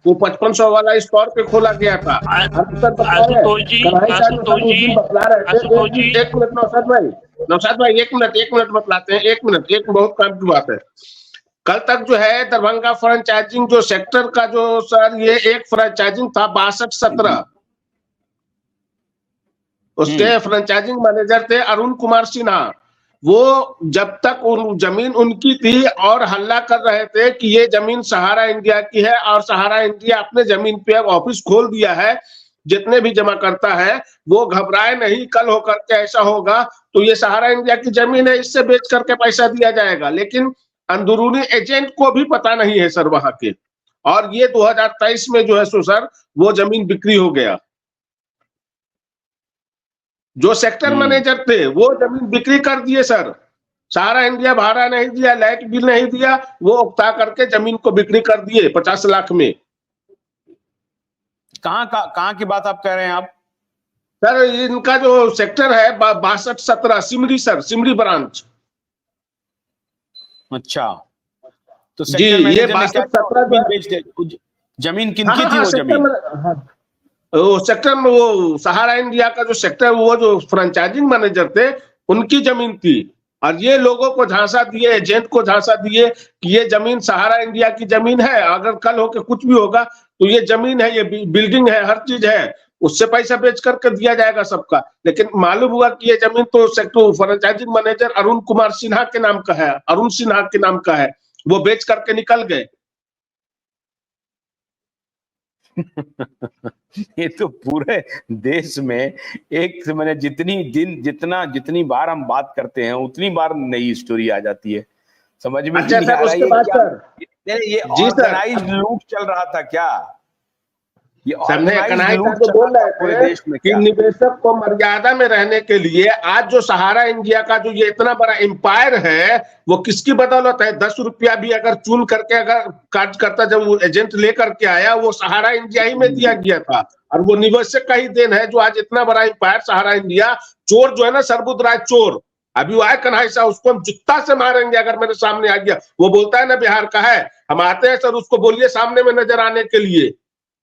वो 5500 वाला स्टोर पे खोला गया था। आशुतोष जी, बतला रहे थे। एक मिनट नौशाद भाई एक मिनट बतलाते हैं। एक मिनट, एक बहुत काम की बात है। कल तक जो है दरभंगा फ्रेंचाइजिंग जो सेक्टर का जो सर ये एक फ्रेंचाइजिंग था 62-17, उसके फ्रेंचाइजिंग मैनेजर थे अरुण कुमार सिन्हा। वो जब तक जमीन उनकी थी और हल्ला कर रहे थे कि ये जमीन सहारा इंडिया की है और सहारा इंडिया अपने जमीन पे अब ऑफिस खोल दिया है, जितने भी जमा करता है वो घबराए नहीं, कल होकर के ऐसा होगा तो ये सहारा इंडिया की जमीन है, इससे बेच करके पैसा दिया जाएगा। लेकिन अंदरूनी एजेंट को भी पता नहीं है सर वहां के, और ये 2023 में जो है सो सर वो जमीन बिक्री हो गया। जो सेक्टर मैनेजर थे वो जमीन बिक्री कर दिए सर। सहारा इंडिया भाड़ा नहीं दिया, लाइट बिल नहीं दिया, वो उकता करके जमीन को बिक्री कर दिए 50 लाख में। कहां की बात आप कह रहे हैं आप? सर इनका जो सेक्टर है 62-17 सिमरी सर, सिमरी ब्रांच। अच्छा, तो जी ये 62-17 जमीन किनकी थी वो जमीन? वो सेक्टर में वो सहारा इंडिया का जो सेक्टर, वो जो फ्रेंचाइजिंग मैनेजर थे उनकी जमीन थी। और ये लोगों को झांसा दिए, एजेंट को झांसा दिए कि ये जमीन सहारा इंडिया की जमीन है, अगर कल होके कुछ भी होगा तो ये जमीन है, ये बिल्डिंग है, हर चीज है, उससे पैसा बेच करके दिया जाएगा सबका। लेकिन मालूम हुआ कि ये जमीन तो sector franchising manager Arun Kumar Sinha के नाम का है, अरुण सिन्हा के नाम का है, वो बेच करके निकल गए। ये तो पूरे देश में एक मैंने जितनी बार हम बात करते हैं उतनी बार नई स्टोरी आ जाती है, समझ में नहीं आ रहा है ये ऑर्गेनाइज्ड लूट चल रहा था क्या? ये बोल रहे थे कि निवेशक को मर्यादा में रहने के लिए आज जो सहारा इंडिया का जो ये इतना बड़ा एम्पायर है वो किसकी बदौलत है? 10 रुपया भी अगर चून करके अगर काट करता, जब वो एजेंट लेकर के आया वो सहारा इंडिया ही में दिया गया था, और वो निवेशक का ही देन है जो आज इतना बड़ा एम्पायर सहारा इंडिया। चोर जो है ना सरबुद्ध राय चोर, अभी वो आए कन्हैया साहब, उसको हम जूता से मारेंगे अगर मेरे सामने आ गया। वो बोलता है ना बिहार का है, हम आते हैं सर, उसको बोलिए सामने में नजर आने के लिए,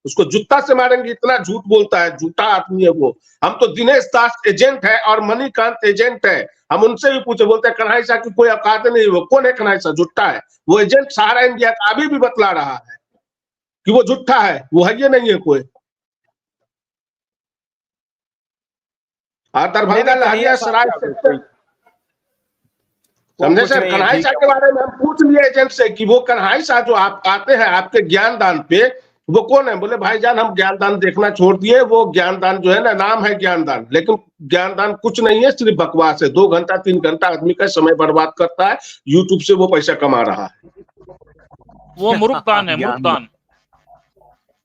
उसको जूता से मारेंगे, इतना झूठ बोलता है, झूठा आदमी है वो। हम तो दिनेश दास एजेंट है और मणिकांत एजेंट है, हम उनसे भी पूछे, बोलते हैं कन्हैया साहब की कोई औकात नहीं, वो कौन है कन्हैया साहब? झूठा है वो एजेंट सहारा इंडिया का, अभी भी बतला रहा है कि वो झूठा है, वो है ये नहीं है कोई। दरभंगा लहरिया सराय समझे सर, कन्हैया साहब के बारे में हम पूछ लिए एजेंट से कि वो कन्हैया साहब जो आप आते हैं आपके ज्ञानदान पे, वो कौन है? बोले भाईजान हम ज्ञानदान देखना छोड़ दिए, वो ज्ञानदान जो है ना, नाम है ज्ञानदान, लेकिन ज्ञानदान कुछ नहीं है, सिर्फ बकवास है। 2 घंटा 3 घंटा आदमी का समय बर्बाद करता है, यूट्यूब से वो पैसा कमा रहा है। वो मुर्गदान है, मुर्गदान,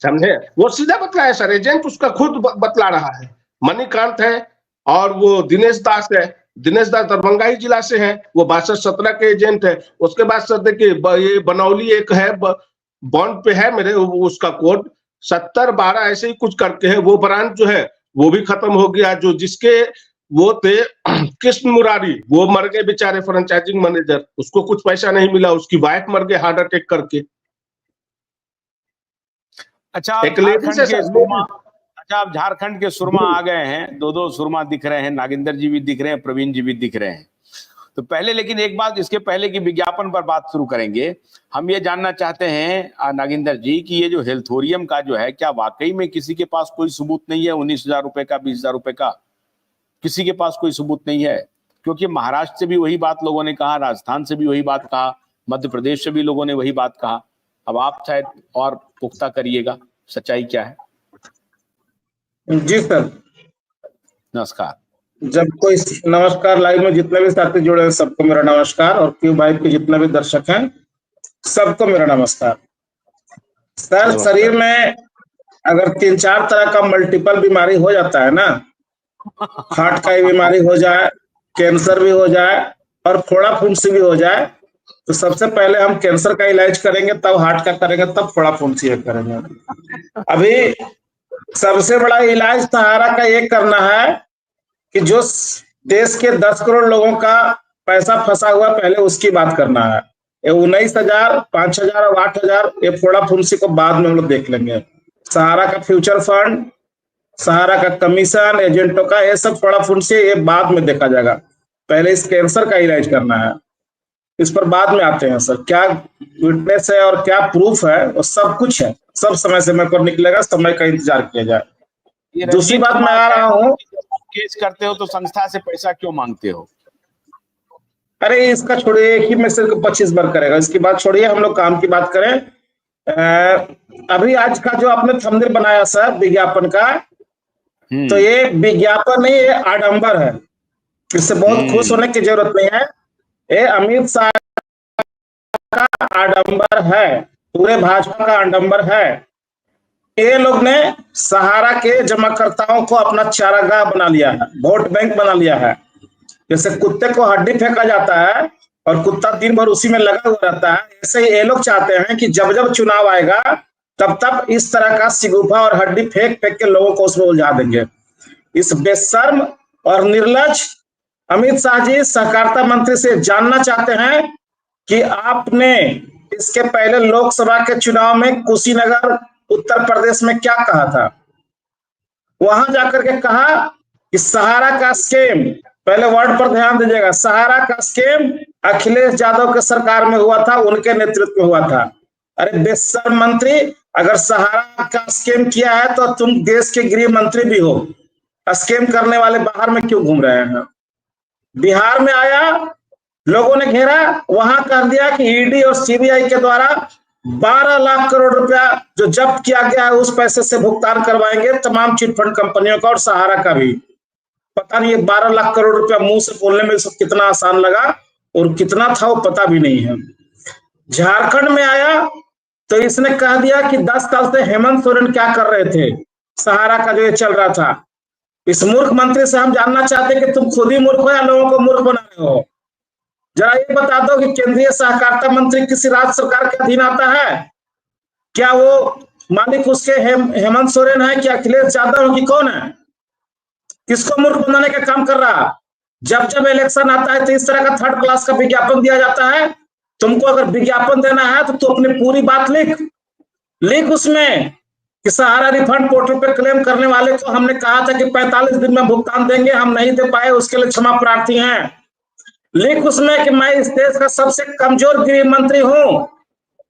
समझे? वो सीधा बतला है सर, एजेंट उसका खुद बतला रहा है। मणिकांत है और वो दिनेश दास है, दिनेश दास दरभंगा ही जिला से है, वो 62-17 के एजेंट है। उसके बाद सर देखिए ये बनौली एक है, बॉन्ड पे है मेरे, उसका कोड 70-12 ऐसे ही कुछ करके है, वो ब्रांच जो है वो भी खत्म हो गया। जो जिसके वो थे कृष्ण मुरारी, वो मर गए बेचारे फ्रेंचाइजिंग मैनेजर, उसको कुछ पैसा नहीं मिला, उसकी वाइफ मर गई हार्ट अटैक करके। अच्छा, एक लेडी से आप झारखंड के सुरमा आ गए हैं, 2 सुरमा दिख रहे हैं, नागेंद्र जी भी दिख रहे हैं, प्रवीण जी भी दिख रहे हैं। तो पहले, लेकिन एक बात इसके पहले की विज्ञापन पर बात शुरू करेंगे, हम ये जानना चाहते हैं नागेंद्र जी कि ये जो हेल्थोरियम का जो है, क्या वाकई में किसी के पास कोई सबूत नहीं है? 19,000 रुपए का, 20,000 रुपए का, किसी के पास कोई सबूत नहीं है? क्योंकि महाराष्ट्र से भी वही बात लोगों ने कहा, राजस्थान से भी वही बात कहा, मध्य प्रदेश से भी लोगों ने वही बात कहा। अब आप शायद और पुख्ता करिएगा, सच्चाई क्या है? जी सर, नमस्कार। जब कोई नमस्कार, लाइव में जितने भी साथी जुड़े हैं सबको मेरा नमस्कार, और क्यू भाई के जितने भी दर्शक हैं सबको मेरा नमस्कार। सर, शरीर में अगर 3-4 तरह का मल्टीपल बीमारी हो जाता है ना, हार्ट का बीमारी हो जाए, कैंसर भी हो जाए और फोड़ा फुंसी भी हो जाए, तो सबसे पहले हम कैंसर का इलाज करेंगे, तब हार्ट का करेंगे, तब फोड़ा फुंसी करेंगे। अभी सबसे बड़ा इलाज सहारा का ये करना है कि जो देश के 10 करोड़ लोगों का पैसा फंसा हुआ, पहले उसकी बात करना है। ये 19,000, 5,000 और 8,000 ये फोड़ा फुंसी को बाद में हम लोग देख लेंगे। सहारा का फ्यूचर फंड, सहारा का कमीशन, एजेंटों का, ये सब फोड़ा फुंसी ये बाद में देखा जाएगा। पहले इस कैंसर का इलाज करना है, इस पर बाद में आते हैं सर। क्या विटनेस है और क्या प्रूफ है, वो सब कुछ है, सब समय समय पर निकलेगा, समय का इंतजार किया जाए। दूसरी बात मैं आ रहा हूँ, केस करते हो तो संस्था से पैसा क्यों मांगते हो? अरे इसका छोड़िए, एक ही में सिर्फ 25 बार करेगा, इसकी बात छोड़िए, हम लोग काम की बात करें। अभी आज का जो आपने थंबनेल बनाया सर विज्ञापन का, तो ये विज्ञापन नहीं, ये आडंबर है, इससे बहुत खुश होने की जरूरत नहीं है। ये अमित शाह का आडंबर है, पूरे भाजपा का आडंबर है। ये लोग ने सहारा के जमाकर्ताओं को अपना चारागाह बना लिया है, वोट बैंक बना लिया है। जैसे कुत्ते को हड्डी फेंका जाता है और कुत्ता दिन भर उसी में लगा हुआ रहता है, ऐसे ही ये लोग चाहते हैं कि जब जब चुनाव आएगा तब तब इस तरह का सिगुफा और हड्डी फेंक फेंक के लोगों को उसमें उलझा देंगे। इस बेशर्म और निर्लज अमित शाह जी सहकारिता मंत्री से जानना चाहते हैं कि आपने इसके पहले लोकसभा के चुनाव में कुशीनगर उत्तर प्रदेश में क्या कहा था। वहां जाकर के कहा कि सहारा का स्कीम, पहले वर्ड पर ध्यान दीजिएगा, सहारा का स्कीम अखिलेश यादव के सरकार में हुआ था, उनके नेतृत्व में हुआ था। अरे बेशर्म मंत्री, अगर सहारा का स्कीम किया है तो तुम देश के गृह मंत्री भी हो, स्कीम करने वाले बाहर में क्यों घूम रहे हैं? बिहार में आया, लोगों ने घेरा, वहां कह दिया कि ईडी और सीबीआई के द्वारा 12 लाख करोड़ रुपया जो जब्त किया गया है उस पैसे से भुगतान करवाएंगे तमाम चिटफंड कंपनियों का और सहारा का भी। पता नहीं ये 12 लाख करोड़ रुपया मुंह से बोलने में इसको कितना आसान लगा और कितना था वो पता भी नहीं है। झारखंड में आया तो इसने कह दिया कि 10 साल से हेमंत सोरेन क्या कर रहे थे, सहारा का जो ये चल रहा था। इस मूर्ख मंत्री से हम जानना चाहते हैं कि तुम खुद ही मूर्ख हो या लोगों को मूर्ख बना रहे हो। जरा ये बता दो कि केंद्रीय सहकारिता मंत्री किसी राज्य सरकार के अधीन आता है? क्या वो मालिक उसके हेमंत सोरेन है, क्या अखिलेश यादव है, कि कौन है? किसको मूर्ख बनाने का काम कर रहा? जब जब इलेक्शन आता है तो इस तरह का थर्ड क्लास का विज्ञापन दिया जाता है। तुमको अगर विज्ञापन देना है तो तू अपनी पूरी बात लिख उसमें कि सहारा रिफंड पोर्टल पे क्लेम करने वाले को हमने कहा था कि 45 दिन में भुगतान देंगे, हम नहीं दे पाए, उसके लिए क्षमा प्रार्थी हैं। लिख उसमें कि मैं इस देश का सबसे कमजोर गृह मंत्री हूं,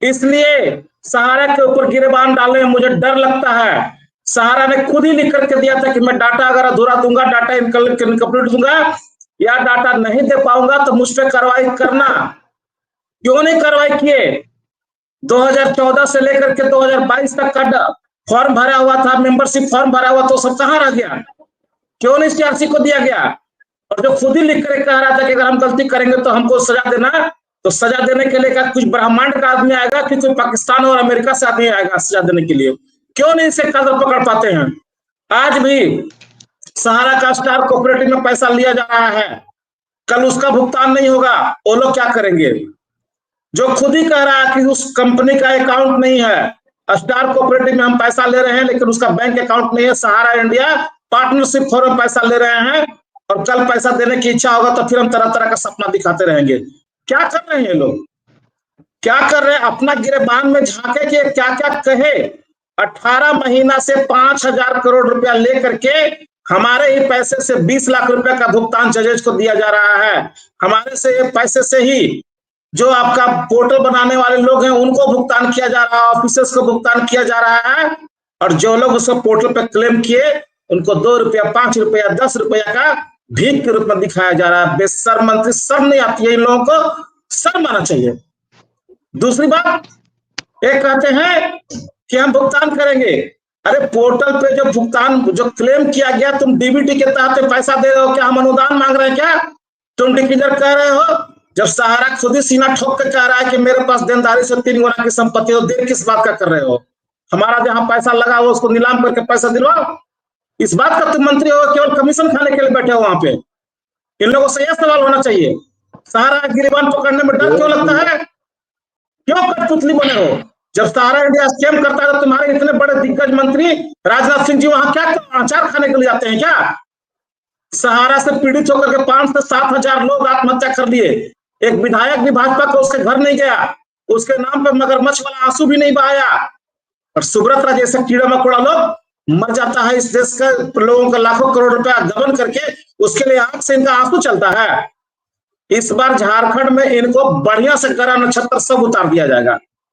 इसलिए सहारा के ऊपर गिरेबान डालने में मुझे डर लगता है। सहारा ने खुद ही लिख करके दिया था कि मैं डाटा अगर अधूरा दूंगा, डाटा इनकम्प्लीट दूंगा या डाटा नहीं दे पाऊंगा तो मुझ पर कार्रवाई करना। क्यों नहीं कार्रवाई किए? 2014 से लेकर के 2022 तक का फॉर्म भरा हुआ था, मेंबरशिप फॉर्म भरा हुआ, तो सब कहाँ रह गया? क्यों नहीं सीआरसी को दिया गया? और जो खुद ही लिख कर कह रहा था कि अगर हम गलती करेंगे तो हमको सजा देना, तो सजा देने के लिए कुछ ब्रह्मांड का आदमी आएगा कि कोई पाकिस्तान और अमेरिका से आदमी आएगा सजा देने के लिए? क्यों नहीं इसे कदर पकड़ पाते हैं? आज भी सहारा का स्टार कोऑपरेटिव में पैसा लिया जा रहा है, कल उसका भुगतान नहीं होगा, वो लोग क्या करेंगे? जो खुद ही कह रहा है कि उस कंपनी का अकाउंट नहीं है, स्टार कोऑपरेटिव में हम पैसा ले रहे हैं लेकिन उसका बैंक अकाउंट नहीं है, सहारा इंडिया पार्टनरशिप फॉर्म पैसा ले रहे हैं और कल पैसा देने की इच्छा होगा तो फिर हम तरह तरह का सपना दिखाते रहेंगे। क्या कर रहे हैं लोग? क्या कर रहे हैं? अपना गिरेबान में झांके कि क्या क्या कहे। 18 महीना से 5,000 करोड़ रुपया लेकर के हमारे ही पैसे से 20 लाख रुपया का भुगतान जजेज को दिया जा रहा है। हमारे से पैसे से ही जो आपका पोर्टल बनाने वाले लोग हैं उनको भुगतान किया जा रहा है, ऑफिसर्स को भुगतान किया जा रहा है, और जो लोग उसको पोर्टल पे क्लेम किए उनको 2 रुपया, 5 रुपया, 10 रुपया का भीख के रूप में दिखाया जा रहा है। बेशर्म मंत्री, शर्म नहीं आती है इन लोगों को? शर्म आना चाहिए। दूसरी बात, एक कहते हैं कि हम भुगतान करेंगे। अरे पोर्टल पे जो भुगतान जो क्लेम किया गया, तुम डीबीटी के तहत पैसा दे रहे हो क्या? हम अनुदान मांग रहे हैं क्या? तुम डिक्लेयर कर रहे हो? जब सहारा खुद ही सीना ठोक के कह रहा है कि मेरे पास देनदारी से 3 गुना की संपत्ति, हो देर किस बात का कर रहे हो? हमारा जहां पैसा लगा हो उसको नीलाम करके पैसा दिलवाओ। इस बात का तुम मंत्री हो, केवल कमीशन खाने के लिए बैठे हो वहां पे? इन लोगों से यह सवाल होना चाहिए। सहारा गिरेबान पकड़ने में डर क्यों लगता है? क्यों कठपुतली बने हो? जब सहारा इंडिया स्कैम करता है तो तुम्हारे इतने बड़े दिग्गज मंत्री राजनाथ सिंह जी वहां क्या अचार खाने के लिए जाते हैं क्या? सहारा से पीड़ित होकर के 5 से 7 हजार लोग आत्महत्या कर लिए। एक विधायक भी भाजपा का उसके घर नहीं गया, उसके नाम पे मगरमच्छ वाला आंसू भी नहीं बहाया। और सुब्रत जैसे कीड़ा मकोड़ा लोग मर जाता है इस देश के लोगों का लाखों करोड़ रुपया गबन करके, उसके लिए आंख से इनका आंसू चलता है। इस बार झारखंड में इनको बढ़िया से कड़ा नक्षत्र सब उतार दिया जाएगा।